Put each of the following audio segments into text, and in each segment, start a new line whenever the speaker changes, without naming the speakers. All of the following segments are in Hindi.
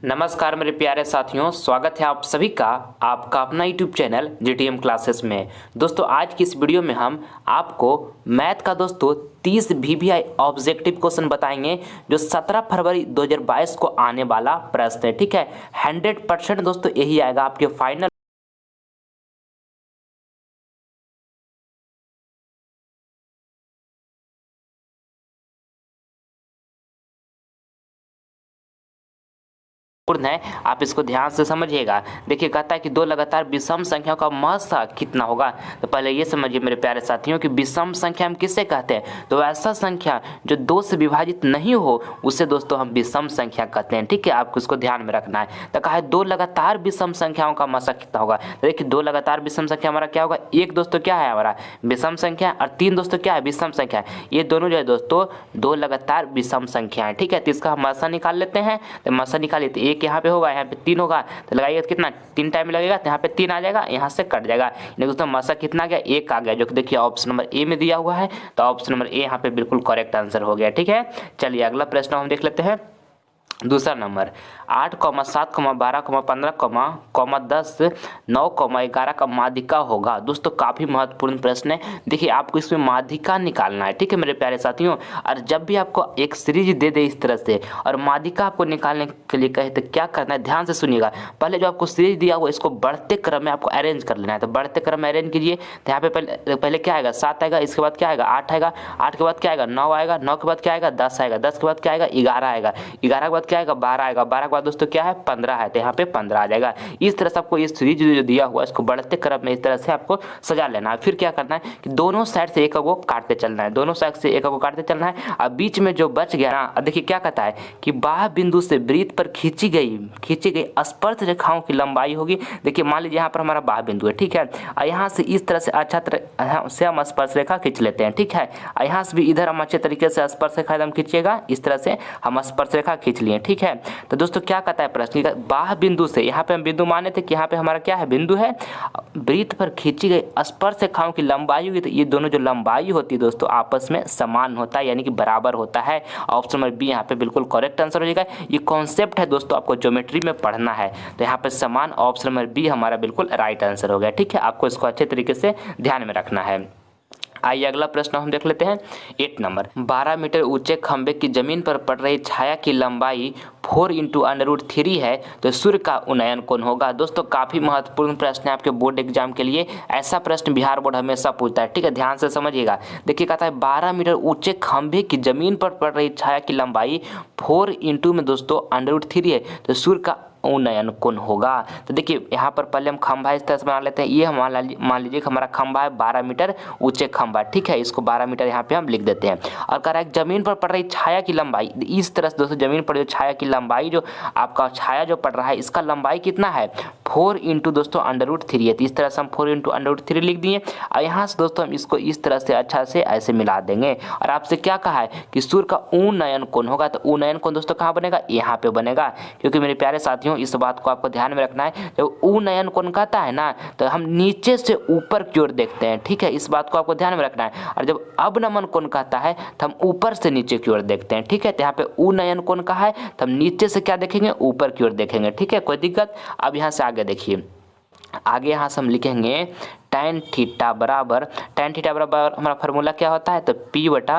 नमस्कार मेरे प्यारे साथियों, स्वागत है आप सभी का आपका अपना यूट्यूब चैनल जीटीएम क्लासेस में। दोस्तों आज की इस वीडियो में हम आपको मैथ का दोस्तों 30 वीवीआई ऑब्जेक्टिव क्वेश्चन बताएंगे जो 17 फरवरी 2022 को आने वाला प्रश्न है। ठीक है, 100% दोस्तों यही आएगा आपके फाइनल पूर्ण है। आप इसको ध्यान से समझिएगा। देखिए कहता है कि दो लगातार विषम संख्याओं का महत्तम कितना होगा। तो पहले ये समझिए मेरे प्यारे साथियों कि विषम संख्या हम किससे कहते हैं, तो ऐसा संख्या जो दो से विभाजित नहीं हो उसे दोस्तों हम विषम संख्या कहते हैं। ठीक है, आपको इसको ध्यान में रखना है। तो कहा है दो लगातार विषम संख्याओं का महत्तम कितना होगा। तो देखिए दो लगातार विषम संख्या हमारा क्या होगा, एक दोस्तों क्या है हमारा विषम संख्या और तीन दोस्तों क्या है विषम संख्या है। ये दोनों जो है दोस्तों दो लगातार विषम संख्या है। ठीक है, तो इसका हम महत्तम निकाल लेते हैं। तो महत्तम निकालिए तो एक यहाँ पे होगा, यहाँ पे 3 होगा। तो लगाइए तो कितना 3 टाइम लगेगा, तो यहाँ पे 3 आ जाएगा, यहाँ से कट जाएगा। दोस्तों महत्तम कितना आ गया, 1 आ गया, जो कि देखिए ऑप्शन नंबर ए में दिया हुआ है। तो ऑप्शन नंबर ए यहाँ पे बिल्कुल करेक्ट आंसर हो गया। ठीक है, चलिए अगला प्रश्न हम देख लेते हैं। दूसरा नंबर 8, 7, 12, 15, 10, 9, 11 का माध्यिका होगा। दोस्तों काफ़ी महत्वपूर्ण प्रश्न है। देखिए आपको इसमें माध्यिका निकालना है। ठीक है मेरे प्यारे साथियों, और जब भी आपको एक सीरीज दे दे इस तरह से और माध्यिका आपको निकालने के लिए कहे तो क्या करना है, ध्यान से सुनिएगा। पहले जो आपको सीरीज दिया हुआ इसको बढ़ते क्रम में आपको अरेंज कर लेना है। तो बढ़ते क्रम में अरेंज कीजिए। तो यहाँ पे पहले क्या आएगा 7 आएगा, इसके बाद क्या आएगा 8 आएगा, 8 के बाद क्या आएगा 9 आएगा, 9 के बाद क्या आएगा 10 आएगा, 10 के बाद क्या आएगा 11 आएगा, 11 के बाद क्या आएगा 12 आएगा, 12 के बाद दोस्तों क्या है 15 है। तो यहाँ पे 15 आ जाएगा। इस तरह से आपको ये सीरीज जो दिया हुआ है इसको बढ़ते क्रम में इस तरह से आपको सजा लेना है। फिर क्या करना है कि दोनों साइड से एक को काटते चलना है, दोनों साइड से एक को काटते चलना है। अब बीच में जो बच गया ना, देखिए क्या कहता है कि बाह्य बिंदु से वृत्त पर खींची गई स्पर्श रेखाओं की लंबाई होगी। देखिए मान लीजिए यहाँ पर हमारा बाह्य बिंदु है। ठीक है, और यहाँ से इस तरह से अच्छा तरह से हम स्पर्श रेखा खींच लेते हैं। ठीक है, और यहाँ से भी इधर हम अच्छे तरीके से स्पर्श रेखा एकदम खींचिएगा, इस तरह से हम स्पर्श रेखा खींच लिए। ठीक है, तो दोस्तों क्या कहता है प्रश्न, बाह्य बिंदु से, यहाँ पे हम बिंदु माने थे कि यहाँ पे हमारा क्या है बिंदु है, वृत्त पर खींची गई स्पर्श रेखाओं की लंबाई होगी। तो ये दोनों जो लंबाई होती है दोस्तों आपस में समान होता है, यानी कि बराबर होता है। ऑप्शन नंबर बी यहाँ पे बिल्कुल करेक्ट आंसर हो जाएगा। ये कॉन्सेप्ट है दोस्तों, आपको ज्योमेट्री में पढ़ना है। तो यहाँ पे समान, ऑप्शन नंबर बी हमारा बिल्कुल राइट आंसर हो गया। ठीक है, आपको इसको अच्छे तरीके से ध्यान में रखना है। आइए अगला प्रश्न हम देख लेते हैं। 8 नंबर 12 मीटर ऊंचे खंबे की जमीन पर पड़ रही छाया की लंबाई 4 × √3 है, तो सूर्य का उन्नयन कौन होगा। दोस्तों काफी महत्वपूर्ण प्रश्न है आपके बोर्ड एग्जाम के लिए। ऐसा प्रश्न बिहार बोर्ड हमेशा पूछता है। ठीक है, ध्यान से समझिएगा। देखिए कहता है 12 मीटर ऊंचे खंबे की जमीन पर पड़ रही छाया की लंबाई 4 × में दोस्तों √3 है, तो सूर्य का उन्नयन कौन होगा। तो देखिए यहाँ पर पहले हम खंभा इस तरह से बना लेते हैं। ये हम मान लीजिए कि हमारा खंभा है 12 मीटर ऊंचे खंभा। ठीक है, इसको 12 मीटर यहाँ पे हम लिख देते हैं। और कह रहा है जमीन पर पड़ रही छाया की लंबाई, इस तरह से दोस्तों जमीन पर जो छाया की लंबाई, जो आपका छाया जो पड़ रहा है इसका लंबाई कितना है 4 × दोस्तों √3 है। तो इस तरह से हम 4 × √3 लिख दिए। और यहाँ से दोस्तों हम इसको इस तरह से अच्छा से ऐसे मिला देंगे। और आपसे क्या कहा है कि सूर्य का उन्नयन कौन होगा। तो उन्नयन कौन दोस्तों कहाँ बनेगा, यहाँ पे बनेगा। क्योंकि मेरे प्यारे साथियों इस बात को आपको ध्यान में रखना है, जब उन्नयन कौन कहता है ना, तो हम नीचे से ऊपर की ओर देखते हैं। ठीक है, इस बात को आपको ध्यान में रखना है। और जब अवनमन कौन कहता है तो हम ऊपर से नीचे की ओर देखते हैं। ठीक है, तो यहाँ पे उन्नयन कौन कहा है तो हम नीचे से क्या देखेंगे, ऊपर की ओर देखेंगे। ठीक है, कोई दिक्कत। अब यहाँ से आगे देखिए, आगे यहाँ से हम लिखेंगे tan थीटा बराबर हमारा फार्मूला क्या होता है, तो P/B होता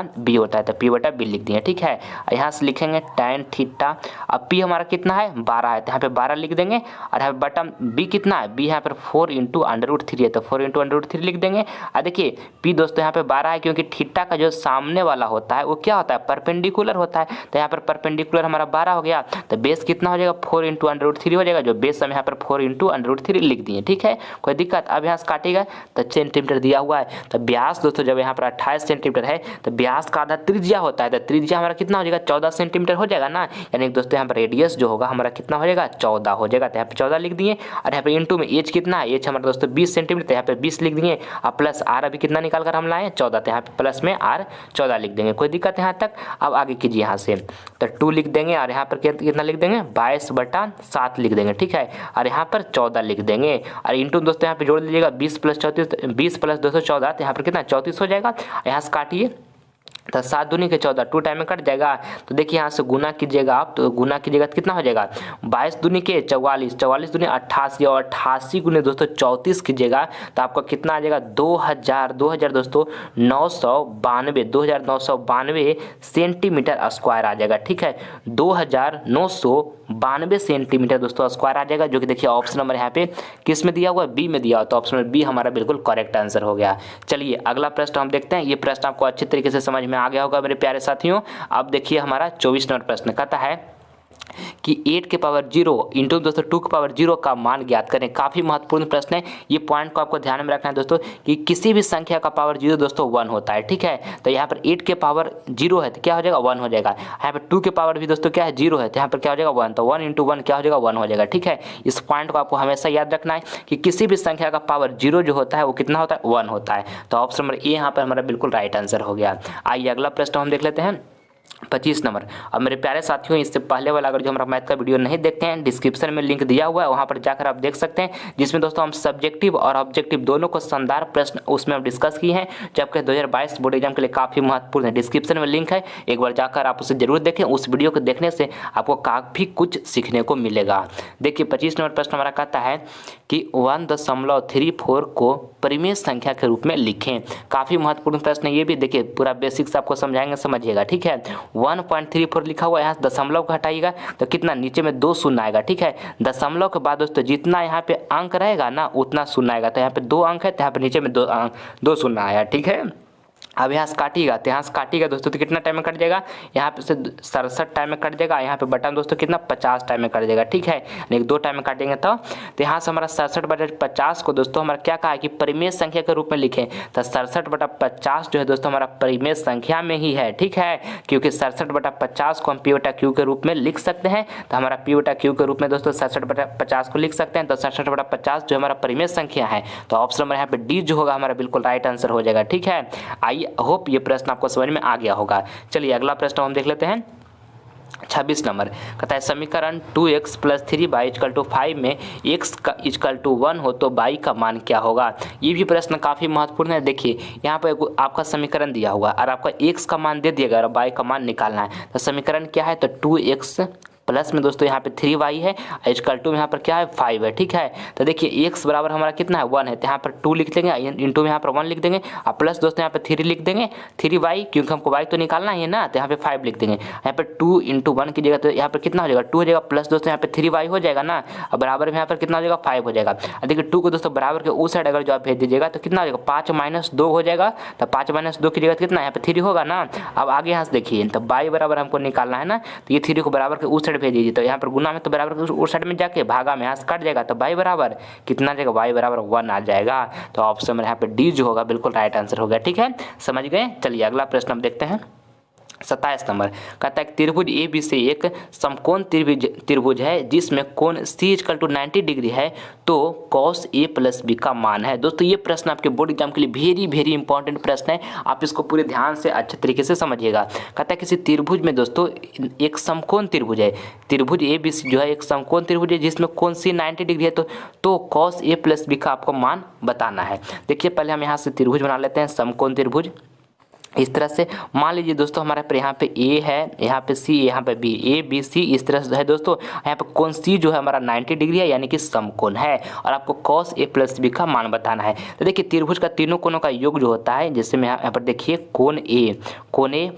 है। तो P/B लिख दिए। ठीक है, यहाँ से लिखेंगे tan थीटा। अब P हमारा कितना है 12 है, तो यहाँ पे 12 लिख देंगे। और यहाँ पे बटा B कितना है, B यहाँ पर 4 × √3 है, तो 4 × √3 लिख देंगे। और देखिए P दोस्तों यहाँ पे 12 है, क्योंकि थीटा का जो सामने वाला होता है वो क्या होता है परपेंडिकुलर होता है। तो यहाँ पर परपेंडिकुलर हमारा 12 हो गया। तो बेस कितना हो जाएगा 4 × √3 हो जाएगा, जो बेस हम यहाँ पर 4 × √3 लिख दिए। ठीक है, कोई दिक्कत। अब यहाँ से काटेगा तो सेंटीमीटर दिया हुआ है। तो व्यास दोस्तों जब यहाँ पर 28 सेंटीमीटर है, तो व्यास का आधा त्रिज्या होता है। तो त्रिज्या हमारा कितना हो जाएगा 14 सेंटीमीटर हो जाएगा ना, यानी दोस्तों यहाँ पर रेडियस जो होगा हमारा कितना हो जाएगा 14 हो जाएगा। तो यहाँ पे 14 लिख दिए। और यहाँ पे इंटू में एज कितना है, एज हमारा दोस्तों 20 सेंटीमीटर, तो यहाँ पे 20 लिख दिए। और प्लस आर अभी कितना निकाल कर हम लाए 14, तो यहाँ पे प्लस में आर 14 लिख देंगे। कोई दिक्कत यहाँ तक। अब आगे कीजिए यहाँ से, तो 2 लिख देंगे। और यहाँ पर कितना लिख देंगे 22/7 लिख देंगे। ठीक है, और यहाँ पर 14 लिख देंगे। और इंटू दोस्तों यहाँ पे जोड़ लीजिएगा 20 + 214, तो यहाँ पर कितना 34 हो जाएगा। यहाँ से काटिए तो 7 दूनी के 14, 2 टाइम में कट जाएगा। तो देखिए यहाँ से गुना कीजिएगा आप, तो गुना कीजिएगा तो कितना हो जाएगा 22 दूनी के 44, 44 दूनी 88 और 88 गुने दोस्तों 34 कीजिएगा तो आपका कितना आ जाएगा 2000 दोस्तों 2992 सेंटीमीटर स्क्वायर आ जाएगा। ठीक है, 2992 सेंटीमीटर दोस्तों स्क्वायर आ जाएगा, जो कि देखिए ऑप्शन नंबर यहाँ पे किस में दिया हुआ है, बी में दिया हुआ, तो ऑप्शन नंबर बी हमारा बिल्कुल करेक्ट आंसर हो गया। चलिए अगला प्रश्न हम देखते हैं। ये प्रश्न आपको अच्छी तरीके से समझ में आ गया होगा मेरे प्यारे साथियों। अब देखिए हमारा 24 नंबर प्रश्न कहता है कि 8 के पावर 0 इंटू दोस्तों 2 के पावर 0 का मान ज्ञात करें। काफ़ी महत्वपूर्ण प्रश्न है, ये पॉइंट को आपको ध्यान में रखना है दोस्तों कि किसी भी संख्या का पावर 0 दोस्तों 1 होता है। ठीक है, तो यहाँ पर 8 के पावर 0 है तो क्या हो जाएगा 1 हो जाएगा। यहाँ पर 2 के पावर भी दोस्तों क्या है 0 है तो यहाँ पर क्या हो जाएगा 1, तो 1 इंटू 1 क्या हो जाएगा 1 हो जाएगा। ठीक है, इस पॉइंट को आपको हमेशा याद रखना है कि किसी भी संख्या का पावर 0 जो होता है वो कितना होता है 1 होता है। तो ऑप्शन नंबर ए यहाँ पर हमारा बिल्कुल राइट आंसर हो गया। आइए अगला प्रश्न हम देख लेते हैं 25 नंबर। अब मेरे प्यारे साथियों, इससे पहले वाला अगर जो हमारा मैथ का वीडियो नहीं देखते हैं, डिस्क्रिप्शन में लिंक दिया हुआ है, वहां पर जाकर आप देख सकते हैं, जिसमें दोस्तों हम सब्जेक्टिव और ऑब्जेक्टिव दोनों को शानदार प्रश्न उसमें हम डिस्कस किए हैं, जबकि 2022 बोर्ड एग्जाम के लिए काफ़ी महत्वपूर्ण है। डिस्क्रिप्शन में लिंक है, एक बार जाकर आप उसे जरूर देखें। उस वीडियो को देखने से आपको काफ़ी कुछ सीखने को मिलेगा। देखिए 25 नंबर प्रश्न हमारा कहता है कि 1.34 को परिमेय संख्या के रूप में लिखें। काफ़ी महत्वपूर्ण प्रश्न है ये भी। देखिए पूरा बेसिक्स आपको समझाएंगे, समझिएगा। ठीक है, 1.34 लिखा हुआ है, यहाँ दशमलव को हटाइएगा तो कितना नीचे में 2 शून्य आएगा। ठीक है, दशमलव के बाद दोस्तों जितना यहाँ पे अंक रहेगा ना उतना शून्य आएगा। तो यहाँ पे 2 अंक है तो यहाँ पे नीचे में 2 शून्य आया। ठीक है, अब यहाँ से काटिएगा तो यहाँ से काटिएगा दोस्तों तो कितना टाइम में कट जाएगा, यहाँ पे से 67 टाइम में कट जाएगा। यहाँ पे बटन दोस्तों कितना 50 टाइम में कट जाएगा। ठीक है, यानी 2 टाइम में काटेंगे तो यहाँ से हमारा 67/50 को दोस्तों हमारा क्या कहा है कि परिमेय संख्या के रूप में लिखें। तो 67/50 जो है दोस्तों हमारा परिमेय संख्या में ही है। ठीक है, क्योंकि 67/50 को हम P/Q के रूप में लिख सकते हैं, तो हमारा P/Q के रूप में दोस्तों 67/50 को लिख सकते हैं। तो 67/50 जो हमारा परिमेय संख्या है, तो ऑप्शन नंबर यहाँ पे डी जो होगा हमारा बिल्कुल राइट आंसर हो जाएगा। ठीक है, आइए होप ये प्रश्न आपको समझ में आ गया होगा। चलिए अगला प्रश्न हम देख लेते हैं 26 नंबर। कहता है समीकरण 2x + 3y = 5 में x = 1 हो तो y का मान क्या होगा। ये भी प्रश्न काफ़ी महत्वपूर्ण है। देखिए यहाँ पर आपका समीकरण दिया हुआ और आपका x का मान दे दिएगा और y का मान निकालना है। तो समीकरण क्या है, तो 2x प्लस में दोस्तों यहाँ पे 3y है, = में यहाँ पर क्या है 5 है। ठीक है, तो देखिए x बराबर हमारा कितना है 1 है, तो यहाँ पर 2 लिख देंगे, इंटू में यहाँ पर 1 लिख देंगे और प्लस दोस्तों यहाँ पे 3 लिख देंगे, 3y क्योंकि हमको y तो निकालना ही है ना, तो यहाँ पे 5 लिख देंगे। यहाँ पे 2 × 1 कीजिएगा तो यहाँ पर कितना हो जाएगा 2 हो जाएगा, प्लस दोस्तों यहाँ पे 3y हो जाएगा ना, और बराबर में यहाँ पर कितना हो जाएगा 5 हो जाएगा। देखिए 2 को दोस्तों बराबर के उस साइड अगर जो आप भेज दीजिएगा तो कितना हो जाएगा 5 - 2 हो जाएगा। तो 5 - 2 कीजिएगा तो कितना यहाँ पे 3 होगा ना। अब आगे यहाँ से देखिए तो y बराबर हमको निकालना है ना, तो ये 3 को बराबर के उस साइड भेज दीजिए, तो यहाँ पर गुना में तो बराबर उस साइड में जाके भागा में यहाँ से कट जाएगा, तो y बराबर कितना आ जाएगा y बराबर 1 आ जाएगा। तो ऑप्शन में यहाँ पे डी जो होगा बिल्कुल राइट आंसर हो गया। ठीक है, समझ गए। चलिए अगला प्रश्न हम देखते हैं 27 नंबर। कहता है त्रिभुज ए बी से एक समकोण त्रिभुज है जिसमें कोण C = 90 डिग्री है, तो cos A + B का मान है। दोस्तों ये प्रश्न आपके बोर्ड एग्जाम के लिए वेरी इंपॉर्टेंट प्रश्न है, आप इसको पूरे ध्यान से अच्छे तरीके से समझिएगा। कहता है किसी त्रिभुज में दोस्तों एक समकोण त्रिभुज है, त्रिभुज ए बी जो है एक समकोण त्रिभुज है जिसमें कोण C 90 डिग्री है, तो cos A + B का आपको मान बताना है। देखिए पहले हम यहाँ से त्रिभुज बना लेते हैं, समकोण त्रिभुज। इस तरह से मान लीजिए दोस्तों हमारे पर यहाँ पे A है, यहाँ पे C, यहाँ पे B, A B C इस तरह से है दोस्तों। यहाँ पे कोण C जो है हमारा 90 डिग्री है, यानी कि समकोण है, और आपको cos A + B का मान बताना है। तो देखिए त्रिभुज का तीनों कोणों का योग जो होता है, जैसे मैं यहाँ पर देखिए कोण A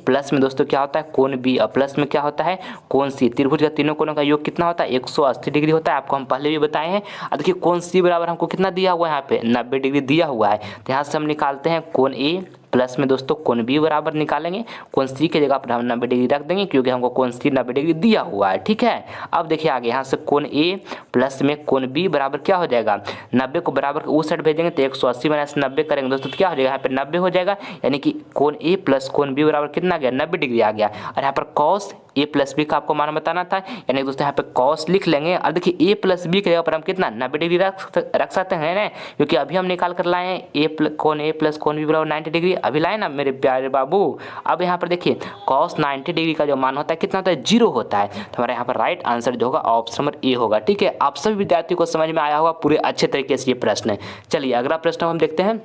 प्लस में दोस्तों क्या होता है कोण B, और प्लस में क्या होता है कोण C। त्रिभुज का तीनों कोणों का योग कितना होता है 180 डिग्री होता है, आपको हम पहले भी बताए हैं। और देखिए कोण C बराबर हमको कितना दिया हुआ है, यहाँ पे 90 डिग्री दिया हुआ है, तो यहाँ से हम निकालते हैं कोण A प्लस में दोस्तों कोण B बराबर निकालेंगे, कोण C की जगह पर हम 90 डिग्री रख देंगे क्योंकि हमको कोण C 90 डिग्री दिया हुआ है। ठीक है, अब देखिए आगे यहाँ से कोण A प्लस में कोण B बराबर क्या हो जाएगा 90 को बराबर उस साइड भेजेंगे तो 180 - 90 करेंगे दोस्तों, तो क्या हो जाएगा यहाँ पे 90 हो जाएगा, यानी कि कोण A प्लस कोण B बराबर कितना आ गया 90 डिग्री आ गया। और यहाँ पर cos A + B का आपको मान बताना था, यानी दोस्तों यहाँ पे cos लिख लेंगे। और देखिए A + B की जगह पर हम कितना 90 डिग्री रख सकते हैं ना, क्योंकि अभी हम निकाल कर लाए हैं कोण A प्लस कोण B बराबर 90 डिग्री, अभी लाए ना मेरे प्यारे बाबू। अब यहाँ पर देखिए cos 90 डिग्री का जो मान होता है कितना होता है 0 होता है, तो हमारे यहाँ पर राइट आंसर जो होगा ऑप्शन नंबर ए होगा। ठीक है, आप सभी विद्यार्थियों को समझ में आया होगा पूरे अच्छे तरीके से ये प्रश्न है। चलिए अगला प्रश्न हम देखते हैं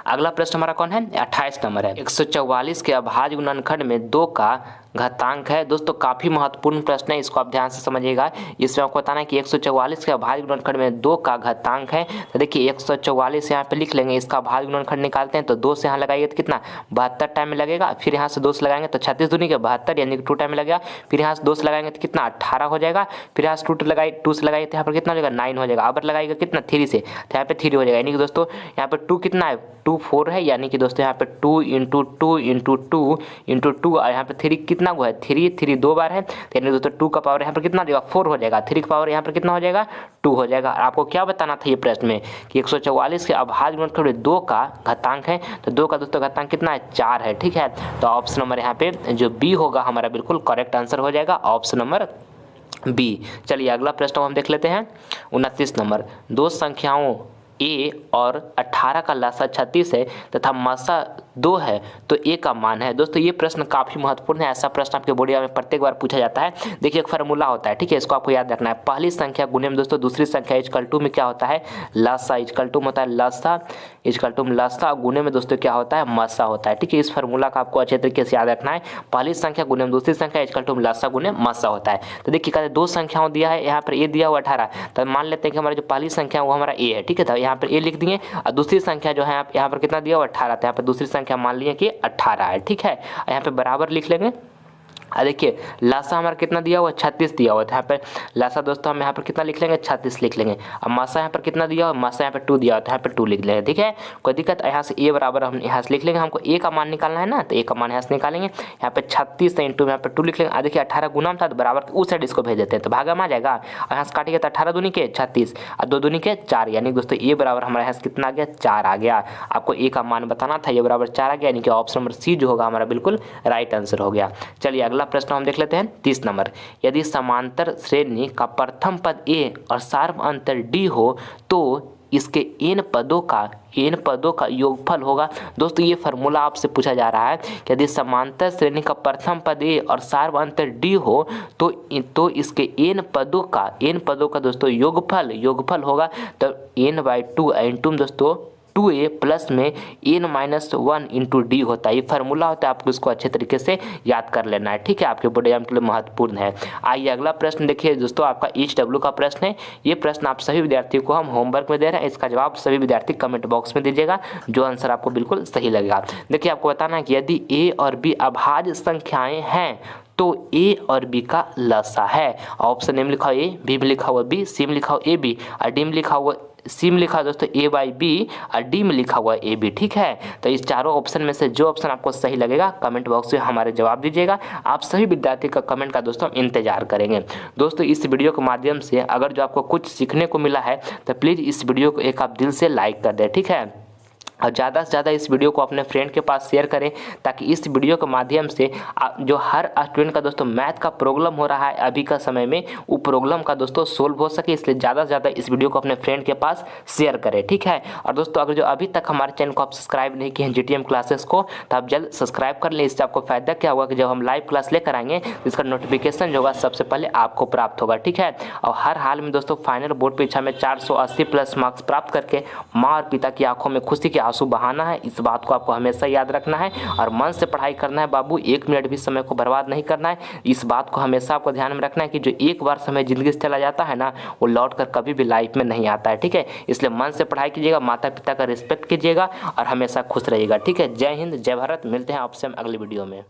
अगला प्रश्न हमारा कौन है, 28 नंबर है। 144 के अभाज्य गुणनखंड में 2 का घातांक है। दोस्तों काफ़ी महत्वपूर्ण प्रश्न है, इसको आप ध्यान से समझिएगा। इसमें आपको बताना है कि 144 के अभाज्य गुणनखंड में 2 का घातांक है। तो देखिए 144 यहाँ पे लिख लेंगे, इसका अभाज्य गुणनखंड निकालते हैं तो 2 से यहाँ लगाइए तो कितना 72 टाइम में लगेगा, फिर यहाँ से 2 से लगाएंगे तो 36 दूनी के 72 यानी कि 2 टाइम में लगेगा, फिर यहाँ से 2 से लगाएंगे तो कितना 18 हो जाएगा, फिर यहाँ से 2 से लगाइए तो यहाँ पर कितना हो जाएगा 9 हो जाएगा, अब लगाइएगा कितना 3 से तो यहाँ पे 3 हो जाएगा, यानी कि दोस्तों यहाँ पर 2 कितना है 2 4 है, यानी कि दोस्तों यहाँ पे 2 इंटू 2 इंटू 2 इंटू 2 और यहाँ पे 3 कितना हुआ है 3 2 बार है, तो यानी दोस्तों 2 का पावर यहाँ पर कितना देगा 4 हो जाएगा, 3 का पावर यहाँ पर कितना हो जाएगा 2 हो जाएगा। आपको क्या बताना था ये प्रश्न में कि 144 के अभाज्य गुणनखंड में 2 का घातांक है, तो 2 का दोस्तों घातांक कितना है 4 है, ठीक है। तो ऑप्शन नंबर यहाँ पे जो बी होगा हमारा बिल्कुल करेक्ट आंसर हो जाएगा, ऑप्शन नंबर बी। चलिए अगला प्रश्न हम देख लेते हैं 29 नंबर। 2 संख्याओं a और 18 का लसा 36 है तथा मसा 2 है तो a का मान है। दोस्तों ये प्रश्न काफ़ी महत्वपूर्ण है, ऐसा प्रश्न आपके बोर्ड में प्रत्येक बार पूछा जाता है। देखिए एक फार्मूला होता है, ठीक है, इसको आपको याद रखना है। पहली संख्या गुने में दोस्तों दूसरी संख्या इक्वल टू में क्या होता है लसा, इक्वल टू होता है लसा, इक्वल टू लसा, गुने में दोस्तों क्या होता है मसा होता है, ठीक है। इस फार्मूला का आपको अच्छे तरीके से याद रखना है। पहली संख्या गुने में दूसरी संख्या इक्वल टू लसा गुने मसा होता है। तो देखिए कहते 2 संख्याओं दिया है, यहाँ पर a दिया हुआ 18, तो मान लेते हैं कि हमारा जो पहली संख्या वो हमारा a है, ठीक है। तो यहाँ पर a लिख दिए और दूसरी संख्या जो है यहाँ पर कितना दिया हुआ 18, तो यहाँ पर दूसरी संख्या मान लिए कि 18 है, ठीक है। यहाँ पे बराबर लिख लेंगे। देखिए लासा हमारा कितना दिया हुआ 36 दिया हुआ था, यहाँ पर लासा दोस्तों हम यहाँ पर कितना लिख लेंगे 36 लिख लेंगे। अब मासा यहाँ पर कितना दिया हुआ, मासा यहाँ पर 2 दिया हुआ था, यहाँ पर 2 लिख लेंगे, ठीक है। कोई दिक्कत, यहाँ से a बराबर हम यहाँ से लिख लेंगे, हमको a का मान निकालना है ना, तो a का मान यहाँ से निकालेंगे। यहाँ पे 36 इंटू में यहाँ पर 2 लिख लेंगे। देखिए 18 गुना था तो बराबर उस साइड इसको भेज देते हैं तो भागा में आ जाएगा, और यहाँ से काटिएगा तो 18 दूनी के 36 और 2 दूनी के 4, यानी दोस्तों a बराबर हमारे यहाँ से कितना आ गया 4 आ गया। आपको a का मान बताना था, ये बराबर 4 आ गया, यानी कि ऑप्शन नंबर सी जो होगा हमारा बिल्कुल राइट आंसर हो गया। चलिए अगला प्रश्न हम देख लेते हैं 30 नंबर। यदि समांतर श्रेणी का प्रथम पद a और सार्व अंतर d हो तो इसके n पदों का योगफल होगा। दोस्तों ये फार्मूला आपसे पूछा जा रहा है कि यदि समांतर श्रेणी का प्रथम पद a और सार्व अंतर d हो तो इसके n पदों का दोस्तों योगफल होगा। तो n/2 इंटू दोस्तों 2a प्लस में n-1 इंटू डी होता है, ये फार्मूला होता है, आपको इसको अच्छे तरीके से याद कर लेना है, ठीक है। आपके बोर्ड एग्जाम के लिए महत्वपूर्ण है। आइए अगला प्रश्न देखिए दोस्तों, आपका EHW का प्रश्न है। ये प्रश्न आप सभी विद्यार्थियों को हम होमवर्क में दे रहे हैं, इसका जवाब सभी विद्यार्थी कमेंट बॉक्स में दीजिएगा, जो आंसर आपको बिल्कुल सही लगेगा। देखिए आपको बताना है कि यदि a और b अभाज्य संख्याएं हैं तो a और b का लसा है। ऑप्शन ए में लिखा हुआ a, b में लिखा हुआ b, c में लिखा हुआ ab और d में लिखा हुआ सी में लिखा दोस्तों a/b और डी में लिखा हुआ AB, ठीक है। तो इस चारों ऑप्शन में से जो ऑप्शन आपको सही लगेगा कमेंट बॉक्स में हमारे जवाब दीजिएगा। आप सभी विद्यार्थी का कमेंट का दोस्तों इंतजार करेंगे। दोस्तों इस वीडियो के माध्यम से अगर जो आपको कुछ सीखने को मिला है तो प्लीज़ इस वीडियो को एक आप दिल से लाइक कर दें, ठीक है। और ज़्यादा से ज़्यादा इस वीडियो को अपने फ्रेंड के पास शेयर करें, ताकि इस वीडियो के माध्यम से जो हर स्टूडेंट का दोस्तों मैथ का प्रॉब्लम हो रहा है अभी का समय में, वो प्रॉब्लम का दोस्तों सोल्व हो सके। इसलिए ज़्यादा से ज़्यादा इस वीडियो को अपने फ्रेंड के पास शेयर करें, ठीक है। और दोस्तों अगर जो अभी तक हमारे चैनल को आप सब्सक्राइब नहीं किए हैं GTM क्लासेस को, तो आप जल्द सब्सक्राइब कर लें। इससे आपको फ़ायदा क्या होगा कि जब हम लाइव क्लास लेकर आएंगे तो इसका नोटिफिकेशन जो होगा सबसे पहले आपको प्राप्त होगा, ठीक है। और हर हाल में दोस्तों फाइनल बोर्ड परीक्षा में 480 प्लस मार्क्स प्राप्त करके माँ और पिता की आंखों में खुशी के आंसू बहाना है। इस बात को आपको हमेशा याद रखना है और मन से पढ़ाई करना है बाबू, 1 मिनट भी समय को बर्बाद नहीं करना है। इस बात को हमेशा आपको ध्यान में रखना है कि जो एक बार समय जिंदगी से चला जाता है ना, वो लौट कर कभी भी लाइफ में नहीं आता है, ठीक है। इसलिए मन से पढ़ाई कीजिएगा, माता पिता का रिस्पेक्ट कीजिएगा और हमेशा खुश रहिएगा, ठीक है। जय हिंद, जय भारत। मिलते हैं आपसे हम अगली वीडियो में।